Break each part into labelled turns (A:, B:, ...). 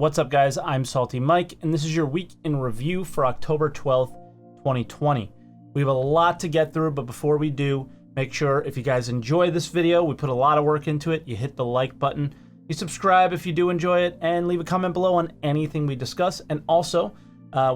A: What's up, guys? I'm SaltEMike, and this is your week in review for October 12th, 2020. We have a lot to get through, but before we do, make sure if you guys enjoy this video, we put a lot of work into it, you hit the like button, you subscribe if you do enjoy it, and leave a comment below on anything we discuss. And also,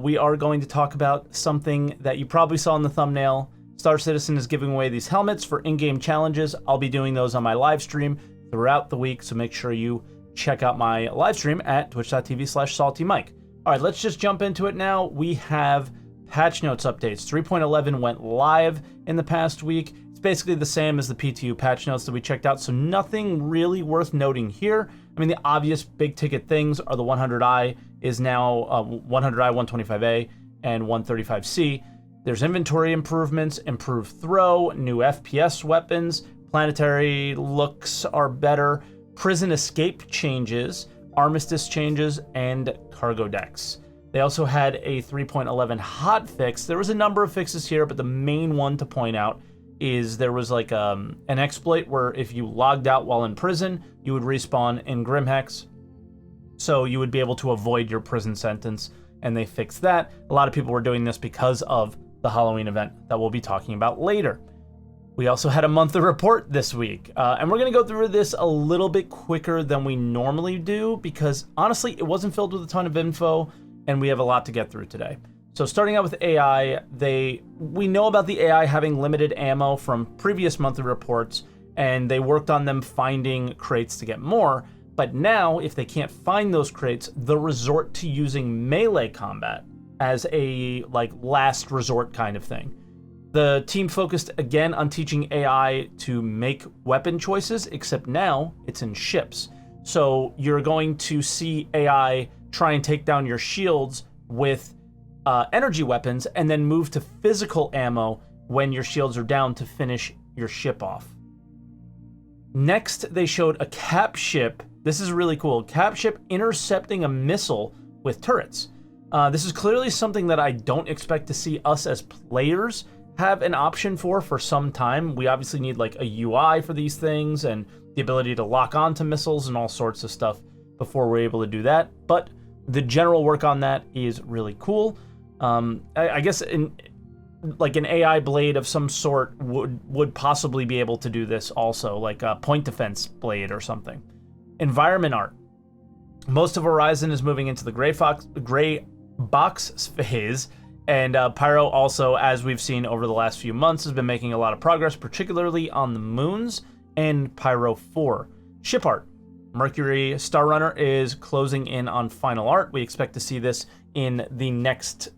A: we are going to talk about something that you probably saw in the thumbnail. Star Citizen is giving away these helmets for in-game challenges. I'll be doing those on my live stream throughout the week, so make sure you check out my live stream at twitch.tv/SaltEMike. All right, let's just jump into it now. We have patch notes updates. 3.11 went live in the past week. It's basically the same as the PTU patch notes that we checked out, so nothing really worth noting here. I mean, the obvious big ticket things are the 100i is now 100i, 125a, and 135c. There's inventory improvements, improved throw, new FPS weapons, planetary looks are better, prison escape changes, armistice changes, and cargo decks. They also had a 3.11 hotfix. There was a number of fixes here, but the main one to point out is there was like an exploit where if you logged out while in prison, you would respawn in Grimhex. So you would be able to avoid your prison sentence, and they fixed that. A lot of people were doing this because of the Halloween event that we'll be talking about later. We also had a monthly report this week, and we're going to go through this a little bit quicker than we normally do because, honestly, it wasn't filled with a ton of info, and we have a lot to get through today. So starting out with AI, we know about the AI having limited ammo from previous monthly reports, and they worked on them finding crates to get more, but now, if they can't find those crates, they'll resort to using melee combat as a, last resort kind of thing. The team focused again on teaching AI to make weapon choices, except now it's in ships. So you're going to see AI try and take down your shields with energy weapons and then move to physical ammo when your shields are down to finish your ship off. Next, they showed a cap ship. This is really cool. Cap ship intercepting a missile with turrets. This is clearly something that I don't expect to see us as players have an option for some time. We obviously need like a UI for these things and the ability to lock onto missiles and all sorts of stuff before we're able to do that. But the general work on that is really cool. I guess an AI blade of some sort would possibly be able to do this also, like a point defense blade or something. Environment art. Most of Horizon is moving into the gray box phase. And Pyro also, as we've seen over the last few months, has been making a lot of progress, particularly on the moons and Pyro 4. Ship art. Mercury Star Runner is closing in on final art. We expect to see this in the next,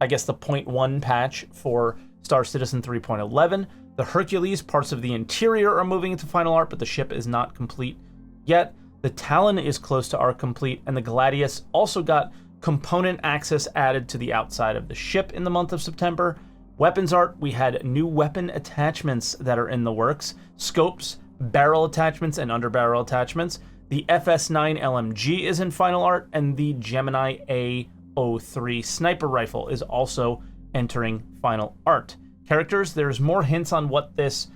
A: I guess, the 0.1 patch for Star Citizen 3.11. The Hercules, parts of the interior are moving into final art, but the ship is not complete yet. The Talon is close to art complete, and the Gladius also got component access added to the outside of the ship in the month of September. Weapons art, we had new weapon attachments that are in the works. Scopes, barrel attachments, and underbarrel attachments. The FS9 LMG is in final art, and the Gemini A03 sniper rifle is also entering final art. Characters, there's more hints on what this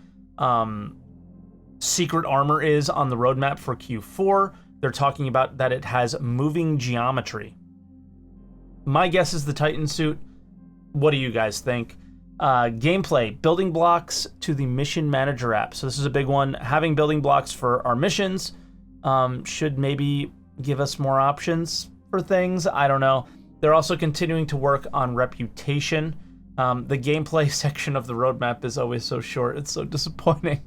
A: secret armor is on the roadmap for Q4. They're talking about that it has moving geometry. My guess is the Titan suit. What do you guys think? Gameplay, building blocks to the mission manager app. So this is a big one. Having building blocks for our missions should maybe give us more options for things. I don't know. They're also continuing to work on reputation. The gameplay section of the roadmap is always so short. It's so disappointing.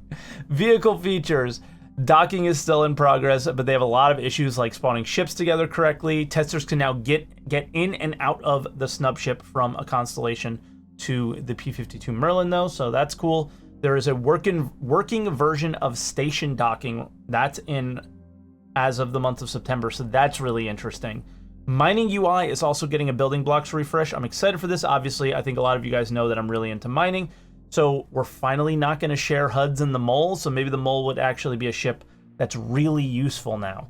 A: Vehicle features. Docking is still in progress, but they have a lot of issues like spawning ships together correctly. Testers can now get in and out of the snub ship from a Constellation to the P-52 Merlin, though, so that's cool. There is a working version of station docking that's in as of the month of September, so that's really interesting. Mining UI is also getting a building blocks refresh. I'm excited for this. Obviously, I think a lot of you guys know that I'm really into mining. So we're finally not going to share HUDs in the Mole, so maybe the Mole would actually be a ship that's really useful now.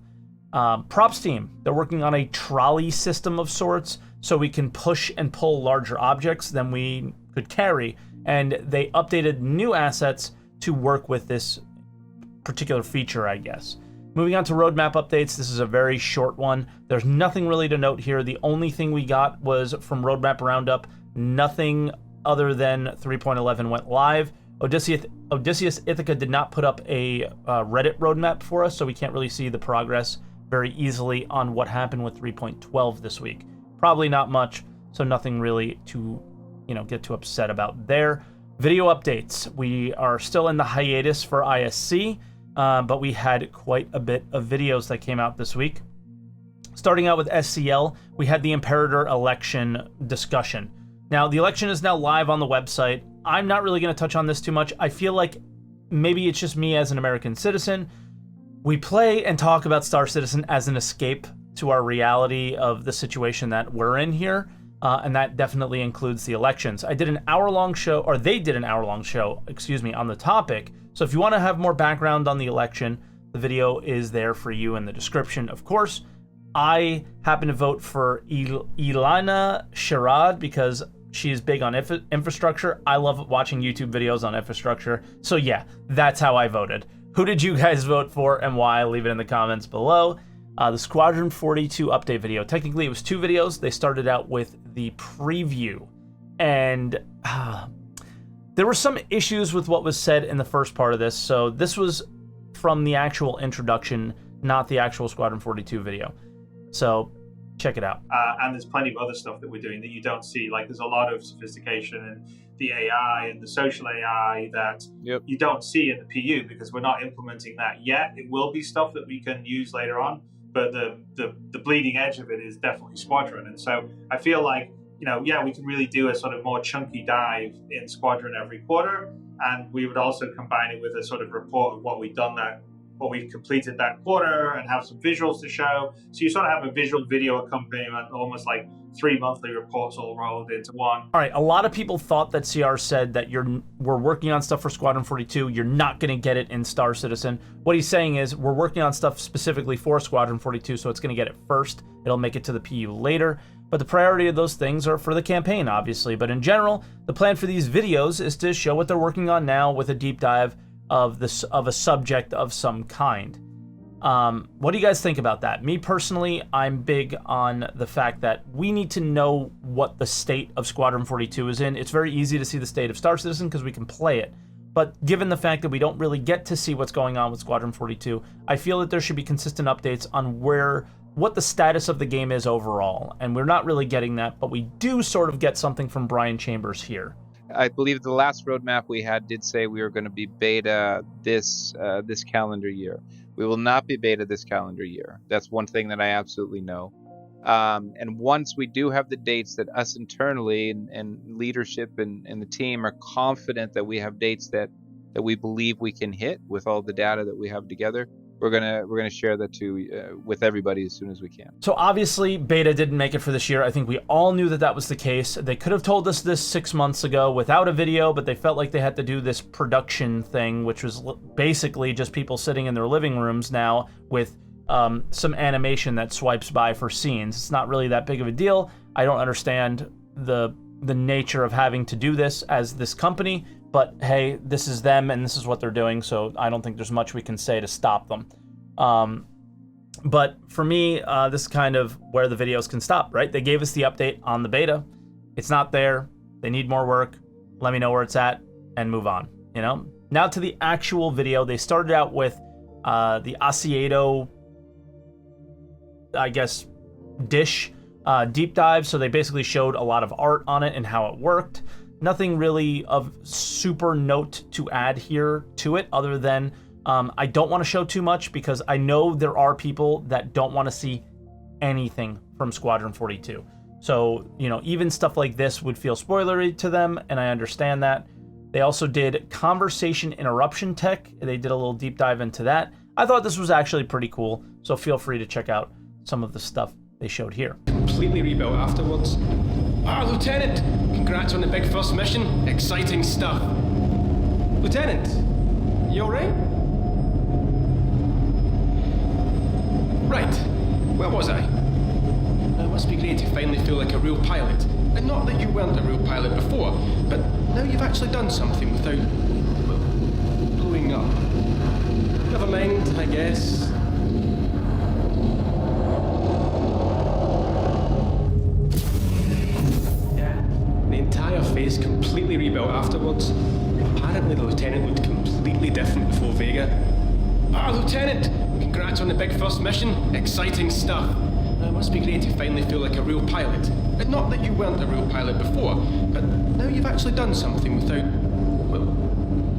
A: Props team, they're working on a trolley system of sorts, so we can push and pull larger objects than we could carry, and they updated new assets to work with this particular feature, I guess. Moving on to roadmap updates, this is a very short one. There's nothing really to note here. The only thing we got was from roadmap Roundup. Nothing other than 3.11 went live. Odysseus Ithaca did not put up a Reddit roadmap for us, so we can't really see the progress very easily on what happened with 3.12 this week. Probably not much, so nothing really to, get too upset about there. Video updates. We are still in the hiatus for ISC, but we had quite a bit of videos that came out this week. Starting out with SCL, we had the Imperator Election discussion. Now, the election is now live on the website. I'm not really going to touch on this too much. I feel like maybe it's just me as an American citizen. We play and talk about Star Citizen as an escape to our reality of the situation that we're in here, and that definitely includes the elections. I did an hour-long show, or they did an hour-long show, on the topic. So if you want to have more background on the election, the video is there for you in the description, of course. I happen to vote for Ilana Sherrod because she's big on infrastructure. I love watching YouTube videos on infrastructure. So yeah, that's how I voted. Who did you guys vote for and why? Leave it in the comments below. The Squadron 42 update video. Technically, it was 2 videos. They started out with the preview. And there were some issues with what was said in the first part of this. So this was from the actual introduction, not the actual Squadron 42 video. So check it out.
B: And there's plenty of other stuff that we're doing that you don't see. Like there's a lot of sophistication in the AI and the social AI that you don't see in the PU because we're not implementing that yet. It will be stuff that we can use later on, but the bleeding edge of it is definitely Squadron. And so I feel like, we can really do a sort of more chunky dive in Squadron every quarter. And we would also combine it with a sort of report of what we've completed that quarter and have some visuals to show. So you sort of have a visual video accompaniment, almost like 3 monthly reports all rolled into one.
A: All right, a lot of people thought that CR said that we're working on stuff for Squadron 42. You're not going to get it in Star Citizen. What he's saying is we're working on stuff specifically for Squadron 42, so it's going to get it first. It'll make it to the PU later. But the priority of those things are for the campaign, obviously. But in general, the plan for these videos is to show what they're working on now with a deep dive of a subject of some kind. What do you guys think about that? Me personally, I'm big on the fact that we need to know what the state of Squadron 42 is in. It's very easy to see the state of Star Citizen because we can play it. But given the fact that we don't really get to see what's going on with Squadron 42, I feel that there should be consistent updates on what the status of the game is overall. And we're not really getting that, but we do sort of get something from Brian Chambers here.
C: I believe the last roadmap we had did say we were going to be beta this calendar year. We will not be beta this calendar year. That's one thing that I absolutely know. And once we do have the dates that us internally and leadership and the team are confident that we have dates that we believe we can hit with all the data that we have together, we're gonna share that with everybody as soon as we can.
A: So obviously beta didn't make it for this year. I think we all knew that was the case. They could have told us this 6 months ago without a video, but they felt like they had to do this production thing, which was basically just people sitting in their living rooms now with some animation that swipes by for scenes. It's not really that big of a deal. I don't understand the nature of having to do this as this company, but hey, this is them and this is what they're doing, so I don't think there's much we can say to stop them. But for me, this is kind of where the videos can stop, right? They gave us the update on the beta. It's not there. They need more work. Let me know where it's at and move on, Now to the actual video. They started out with the Asiato, I guess, dish deep dive. So they basically showed a lot of art on it and how it worked. Nothing really of super note to add here to it other than I don't want to show too much because I know there are people that don't want to see anything from Squadron 42. So, even stuff like this would feel spoilery to them, and I understand that. They also did conversation interruption tech. They did a little deep dive into that. I thought this was actually pretty cool, so feel free to check out some of the stuff they showed here.
D: Completely rebuilt afterwards. Lieutenant! Congrats on the big first mission. Exciting stuff. Lieutenant, you alright? Right, where was I? It must be great to finally feel like a real pilot. And not that you weren't a real pilot before, but now you've actually done something without, well, blowing up. Never mind, I guess. Apparently the Lieutenant looked completely different before Vega. Ah, Lieutenant! Congrats on the big first mission. Exciting stuff. It must be great to finally feel like a real pilot. Not that you weren't a real pilot before, but now you've actually done something without, well,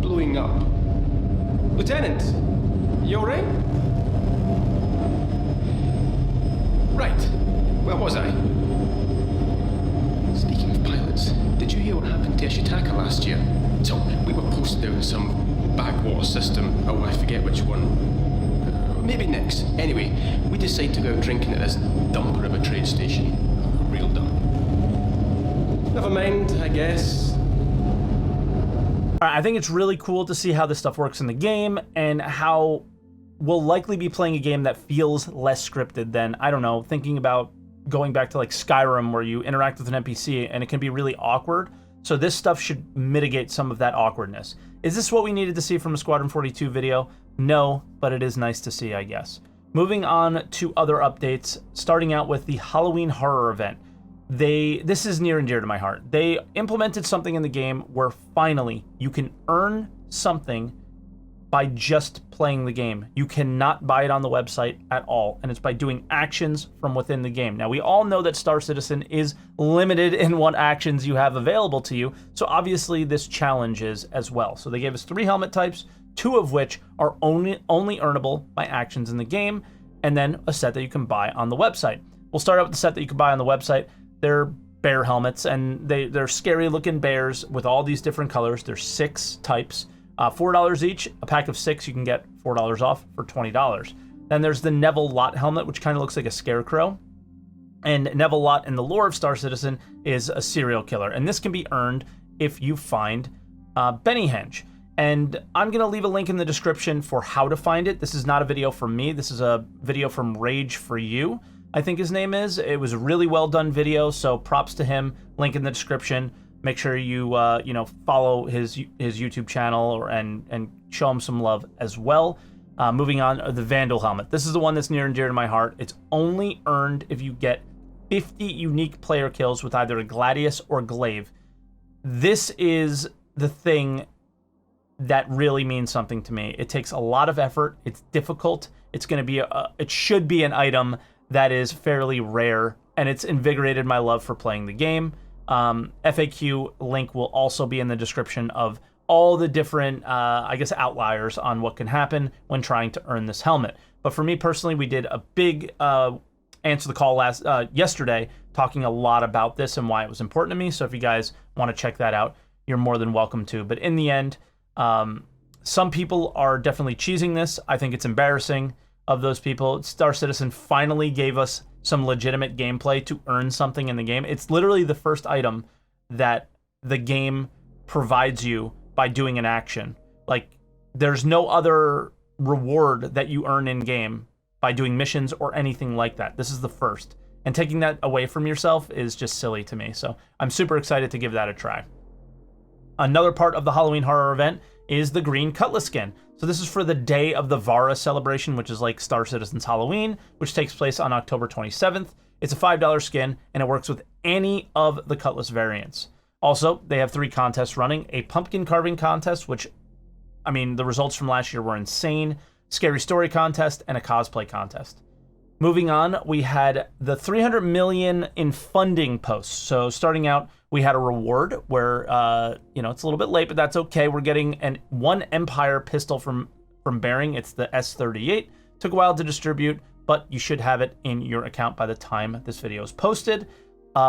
D: blowing up. Lieutenant, you alright? Right, where was I? Speaking of pilots, did you hear what happened to Ishitaka last year? So, we were posted out in some backwater system. Oh, I forget which one. Maybe Nix. Anyway, we decide to go out drinking at this dumper of a trade station. Real dump. Never mind, I guess.
A: All right, I think it's really cool to see how this stuff works in the game and how we'll likely be playing a game that feels less scripted than, I don't know, thinking about going back to like Skyrim where you interact with an NPC and it can be really awkward. So this stuff should mitigate some of that awkwardness. Is this what we needed to see from a Squadron 42 video? No, but it is nice to see, I guess. Moving on to other updates, starting out with the Halloween horror event. This is near and dear to my heart. They implemented something in the game where finally you can earn something by just playing the game. You cannot buy it on the website at all, and it's by doing actions from within the game. Now, we all know that Star Citizen is limited in what actions you have available to you, so obviously this challenges as well. So they gave us 3 helmet types, 2 of which are only earnable by actions in the game, and then a set that you can buy on the website. We'll start out with the set that you can buy on the website. They're bear helmets, and they're scary looking bears with all these different colors. There's 6 types. $4 each. A pack of 6 you can get $4 off for $20. Then there's the Neville Lott helmet, which kind of looks like a scarecrow. And Neville Lott in the lore of Star Citizen is a serial killer, and this can be earned if you find Benny Henge. And I'm going to leave a link in the description for how to find it. This is not a video from me. This is a video from Rage for You, I think his name is. It was a really well done video, so props to him. Link in the description. Make sure you follow his YouTube channel and show him some love as well. Moving on, the Vandal helmet. This is the one that's near and dear to my heart. It's only earned if you get 50 unique player kills with either a Gladius or Glaive. This is the thing that really means something to me. It takes a lot of effort. It's difficult. It's going to be it should be an item that is fairly rare, and it's invigorated my love for playing the game. FAQ link will also be in the description of all the different, outliers on what can happen when trying to earn this helmet. But for me personally, we did a big answer the call yesterday, talking a lot about this and why it was important to me. So if you guys want to check that out, you're more than welcome to. But in the end, some people are definitely cheesing this. I think it's embarrassing of those people. Star Citizen finally gave us some legitimate gameplay to earn something in the game. It's literally the first item that the game provides you by doing an action. Like, there's no other reward that you earn in game by doing missions or anything like that. This is the first. And taking that away from yourself is just silly to me. So I'm super excited to give that a try. Another part of the Halloween horror event is the green Cutlass skin. So this is for the Day of the Vara celebration, which is like Star Citizen's Halloween, which takes place on October 27th. It's a $5 skin, and it works with any of the Cutlass variants. Also, they have 3 contests running. A pumpkin carving contest, which, I mean, the results from last year were insane. Scary story contest, and a cosplay contest. Moving on, we had the 300 million in funding posts. So starting out, we had a reward where, it's a little bit late, but that's okay. We're getting one Empire pistol from Bearing. It's the S38. Took a while to distribute, but you should have it in your account by the time this video is posted.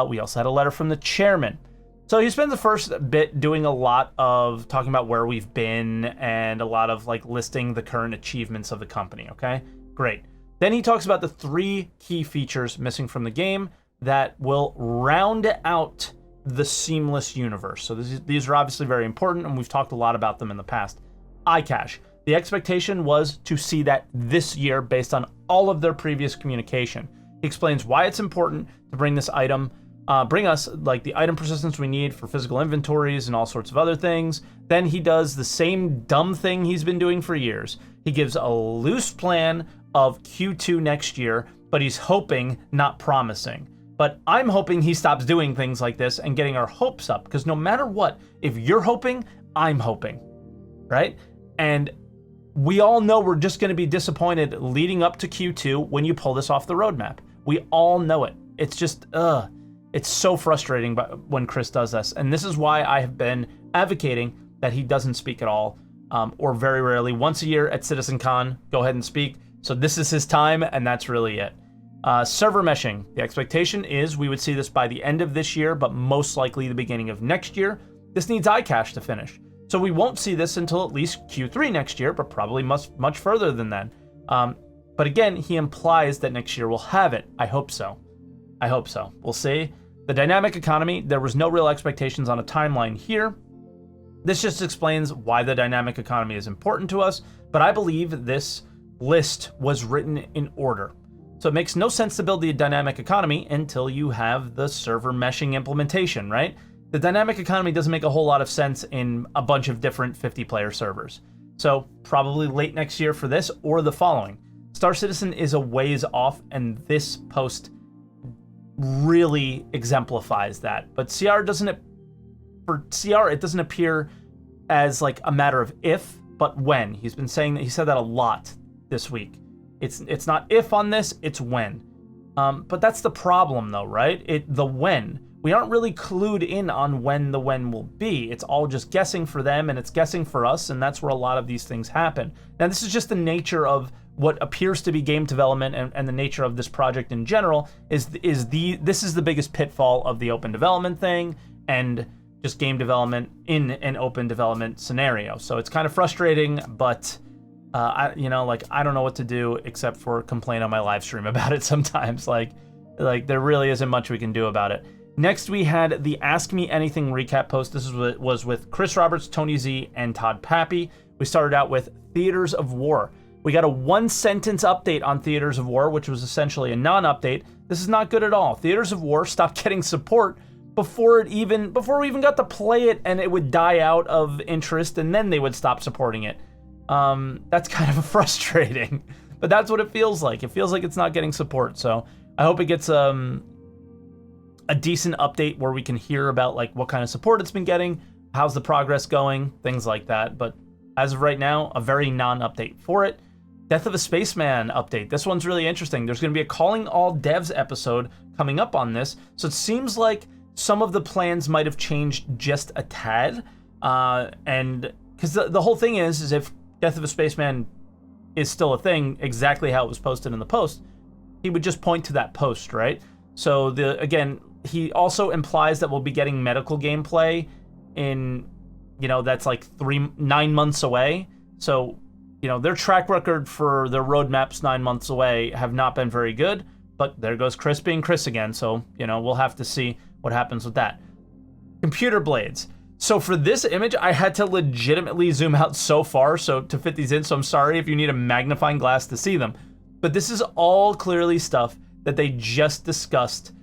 A: We also had a letter from the chairman. So he spends the first bit doing a lot of talking about where we've been and a lot of like listing the current achievements of the company, okay? Great. Then he talks about the 3 key features missing from the game that will round out the seamless universe. So these are obviously very important, and we've talked a lot about them in the past. iCache. The expectation was to see that this year based on all of their previous communication. He explains why it's important to bring this item, bring us like the item persistence we need for physical inventories and all sorts of other things. Then he does the same dumb thing he's been doing for years. He gives a loose plan of Q2 next year, but he's hoping, not promising. But I'm hoping he stops doing things like this and getting our hopes up, because no matter what, if you're hoping, I'm hoping. right? And we all know we're just going to be disappointed leading up to Q2 when you pull this off the roadmap. We all know it. It's just, it's so frustrating when Chris does this. And this is why I have been advocating that he doesn't speak at all, or very rarely. Once a year at CitizenCon, go ahead and speak. So this is his time, and that's really it. Server meshing. The expectation is we would see this by the end of this year, but most likely the beginning of next year. This needs iCache to finish. So we won't see this until at least Q3 next year, but probably much further than then. But again, he implies that next year we'll have it. I hope so. We'll see. The dynamic economy, there was no real expectations on a timeline here. This just explains why the dynamic economy is important to us, but I believe this list was written in order. So it makes no sense to build the dynamic economy until you have the server meshing implementation, right? The dynamic economy doesn't make a whole lot of sense in a bunch of different 50-player servers. So probably late next year for this or the following. Star Citizen is a ways off, and this post really exemplifies that. But for CR, it doesn't appear as like a matter of if, but when. He said that a lot this week. It's not if on this, it's when. But that's the problem though, right? The when. We aren't really clued in on when the when will be. It's all just guessing for them, and it's guessing for us, and that's where a lot of these things happen. Now, this is just the nature of what appears to be game development, and the nature of this project in general this is the biggest pitfall of the open development thing, and just game development in an open development scenario. So it's kind of frustrating, but I don't know what to do except for complain on my live stream about it sometimes. Like there really isn't much we can do about it. Next, we had the Ask Me Anything recap post. This was with Chris Roberts, Tony Z, and Todd Pappy. We started out with Theaters of War. We got a one-sentence update on Theaters of War, which was essentially a non-update. This is not good at all. Theaters of War stopped getting support before we even got to play it, and it would die out of interest, and then they would stop supporting it. That's kind of frustrating, but that's what it feels like. It feels like it's not getting support. So I hope it gets a decent update where we can hear about like what kind of support it's been getting, how's the progress going, things like that. But as of right now, a very non-update for it. Death of a Spaceman update. This one's really interesting. There's going to be a Calling All Devs episode coming up on this. So it seems like some of the plans might have changed just a tad. And because the whole thing is if Death of a Spaceman is still a thing, exactly how it was posted in the post, he would just point to that post, right? So again, he also implies that we'll be getting medical gameplay in, that's like 9 months away. So, their track record for their roadmaps 9 months away have not been very good, but there goes Chris being Chris again. So, we'll have to see what happens with that. Computer blades. So for this image, I had to legitimately zoom out so far to fit these in. So I'm sorry if you need a magnifying glass to see them, but this is all clearly stuff that they just discussed.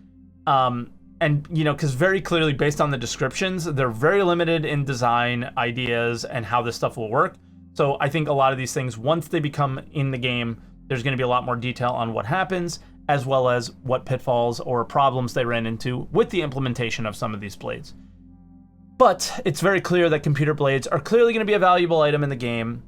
A: And, because very clearly based on the descriptions, they're very limited in design ideas and how this stuff will work. So I think a lot of these things, once they become in the game, there's going to be a lot more detail on what happens, as well as what pitfalls or problems they ran into with the implementation of some of these blades. But it's very clear that computer blades are clearly going to be a valuable item in the game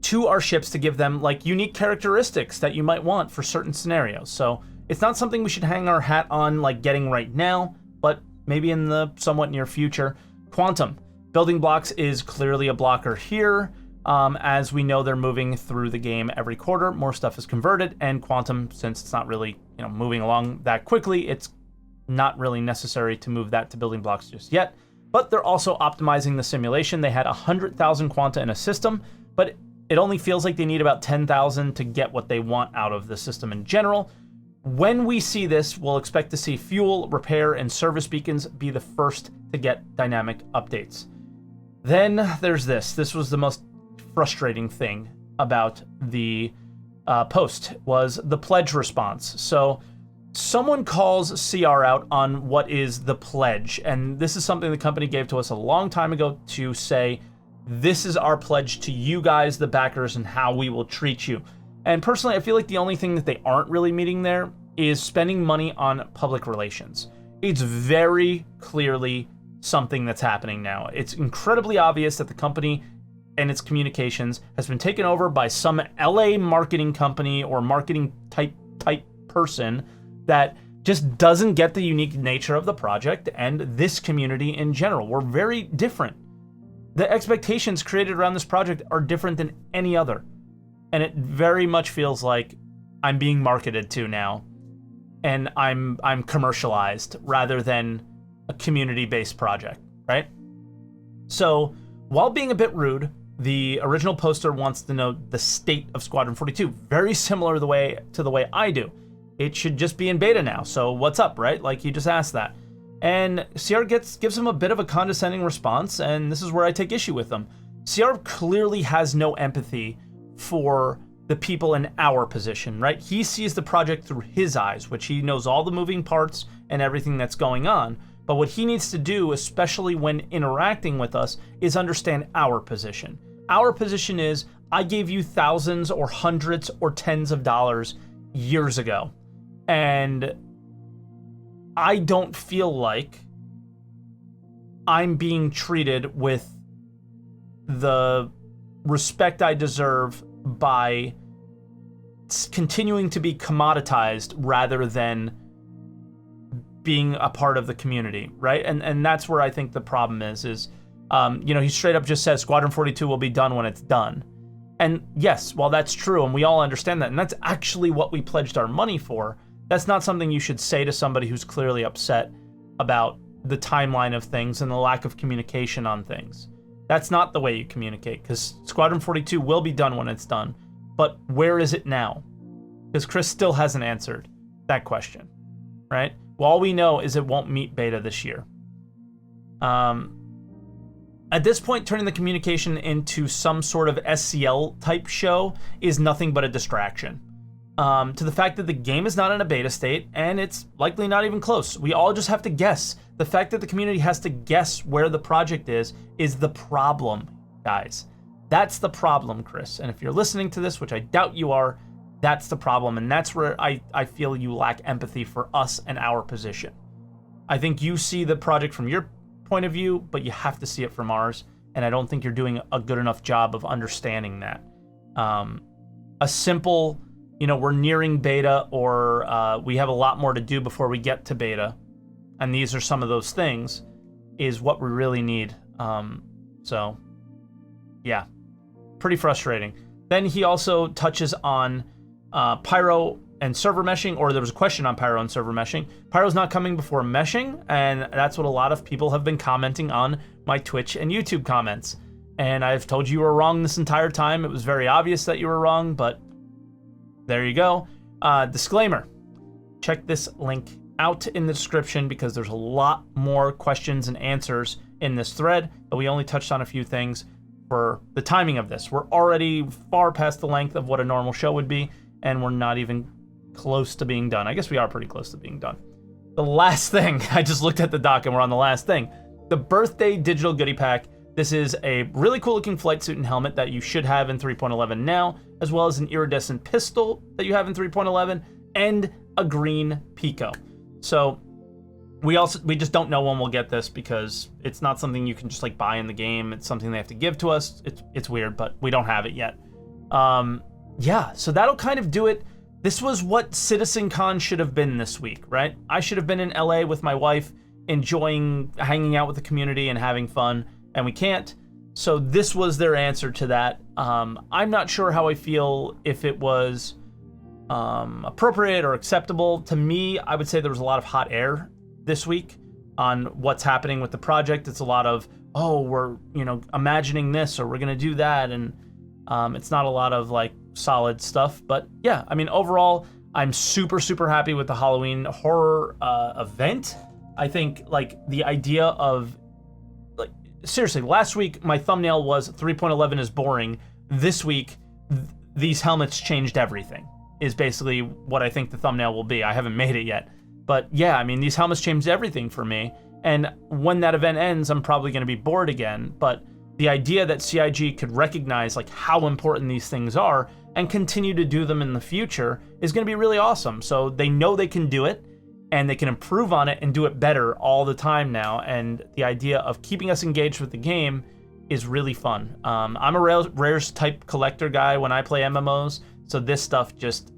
A: to our ships to give them like unique characteristics that you might want for certain scenarios. So it's not something we should hang our hat on like getting right now, but maybe in the somewhat near future. Quantum. Building blocks is clearly a blocker here. As we know, they're moving through the game every quarter. More stuff is converted, and Quantum, since it's not really moving along that quickly, it's not really necessary to move that to building blocks just yet. But they're also optimizing the simulation. They had 100,000 Quanta in a system, but it only feels like they need about 10,000 to get what they want out of the system in general. When we see this, we'll expect to see fuel, repair, and service beacons be the first to get dynamic updates. Then there's this. This was the most frustrating thing about the post, was the pledge response. So someone calls CR out on what is the pledge, and this is something the company gave to us a long time ago to say, this is our pledge to you guys, the backers, and how we will treat you. And personally, I feel like the only thing that they aren't really meeting there is spending money on public relations. It's very clearly something that's happening now. It's incredibly obvious that the company and its communications has been taken over by some LA marketing company or marketing type person that just doesn't get the unique nature of the project and this community in general. We're very different. The expectations created around this project are different than any other. And it very much feels like I'm being marketed to now, and I'm commercialized rather than a community-based project, right? So, while being a bit rude, the original poster wants to know the state of Squadron 42, very similar to the way I do. It should just be in beta now, so what's up, right? Like, you just asked that. And CR gives him a bit of a condescending response, and this is where I take issue with him. CR clearly has no empathy for the people in our position, right? He sees the project through his eyes, which he knows all the moving parts and everything that's going on. But what he needs to do, especially when interacting with us, is understand our position. Our position is, I gave you thousands or hundreds or tens of dollars years ago. And I don't feel like I'm being treated with the respect I deserve by continuing to be commoditized rather than being a part of the community, right? And that's where I think the problem is he straight up just says Squadron 42 will be done when it's done. And yes, while that's true, and we all understand that, and that's actually what we pledged our money for, that's not something you should say to somebody who's clearly upset about the timeline of things and the lack of communication on things. That's not the way you communicate, because Squadron 42 will be done when it's done. But where is it now? Because Chris still hasn't answered that question, right? Well, all we know is it won't meet beta this year. At this point, turning the communication into some sort of SCL type show is nothing but a distraction. To the fact that the game is not in a beta state, and it's likely not even close. We all just have to guess. The fact that the community has to guess where the project is the problem, guys. That's the problem, Chris. And if you're listening to this, which I doubt you are, that's the problem. And that's where I feel you lack empathy for us and our position. I think you see the project from your point of view, but you have to see it from ours. And I don't think you're doing a good enough job of understanding that. A simple, we're nearing beta, or we have a lot more to do before we get to beta, and these are some of those things, is what we really need. So, yeah, pretty frustrating. Then he also touches on Pyro and server meshing, or there was a question on Pyro and server meshing. Pyro's not coming before meshing, and that's what a lot of people have been commenting on my Twitch and YouTube comments. And I've told you were wrong this entire time. It was very obvious that you were wrong, but there you go. Disclaimer, check this link out in the description because there's a lot more questions and answers in this thread, but we only touched on a few things for the timing of this. We're already far past the length of what a normal show would be, and we're not even close to being done. I guess we are pretty close to being done. The last thing, I just looked at the doc and we're on the last thing. The birthday digital goodie pack. This is a really cool looking flight suit and helmet that you should have in 3.11 now, as well as an iridescent pistol that you have in 3.11, and a green Pico. So we just don't know when we'll get this because it's not something you can just like buy in the game. It's something they have to give to us. It's weird, but we don't have it yet. Yeah, so that'll kind of do it. This was what CitizenCon should have been this week, right? I should have been in LA with my wife, enjoying hanging out with the community and having fun, and we can't. So this was their answer to that. I'm not sure how I feel, if it was appropriate or acceptable. To me, I would say there was a lot of hot air this week on what's happening with the project. It's a lot of, we're imagining this, or we're gonna do that, and it's not a lot of like solid stuff. But yeah, I mean, overall, I'm super, super happy with the Halloween horror event. I think like the idea of, like, seriously, last week my thumbnail was 3.11 is boring. This week, these helmets changed everything, is basically what I think the thumbnail will be. I haven't made it yet. But yeah, I mean, these helmets changed everything for me. And when that event ends, I'm probably going to be bored again. But the idea that CIG could recognize like how important these things are and continue to do them in the future is going to be really awesome. So they know they can do it, and they can improve on it and do it better all the time now. And the idea of keeping us engaged with the game is really fun. I'm a rares type collector guy when I play MMOs, so this stuff just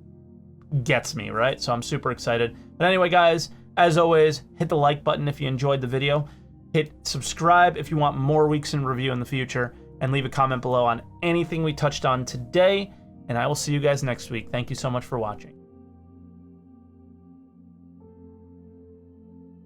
A: gets me, right? So I'm super excited. But anyway, guys, as always, hit the like button if you enjoyed the video. Hit subscribe if you want more weeks in review in the future, and leave a comment below on anything we touched on today, and I will see you guys next week. Thank you so much for watching.